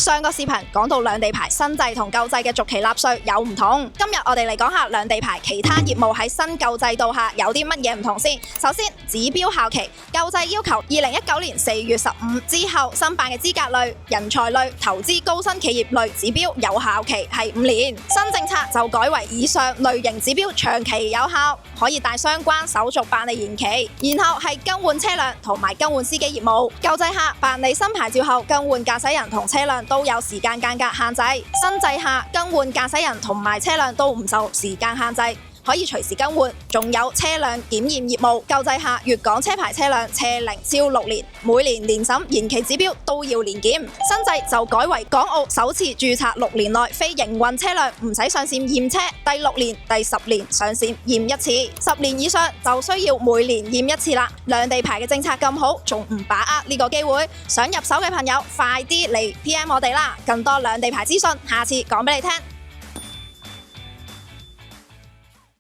上個視頻講到兩地牌新制同舊制嘅續期納稅有唔同，今日我哋嚟講下兩地牌其他業務喺新舊制度下有啲乜嘢唔同先。首先，指標效期，舊制要求2019年4月15之後申辦嘅資格類、人才類、投資高新企業類指標有效期係5年。新政策就改為以上類型指標長期有效，可以帶相關手續辦理延期。然後係更換車輛同埋更換司機業務，舊制下辦理新牌照後更換駕駛人同車輛都有時間間隔限制，新制下更換駕駛人同埋車輛都唔受時間限制，可以隨時更換。仲有車輛檢驗業務，舊制下粵港車牌車輛車齡超6年，每年年審延期指標都要年檢。新制就改為港澳首次註冊6年內非營運車輛唔使上線驗車，第6年、第10年上線驗一次，10年以上就需要每年驗一次啦。兩地牌嘅政策咁好，仲唔把握呢個機會？想入手嘅朋友快啲嚟 PM 我哋啦！更多兩地牌資訊，下次講俾你聽。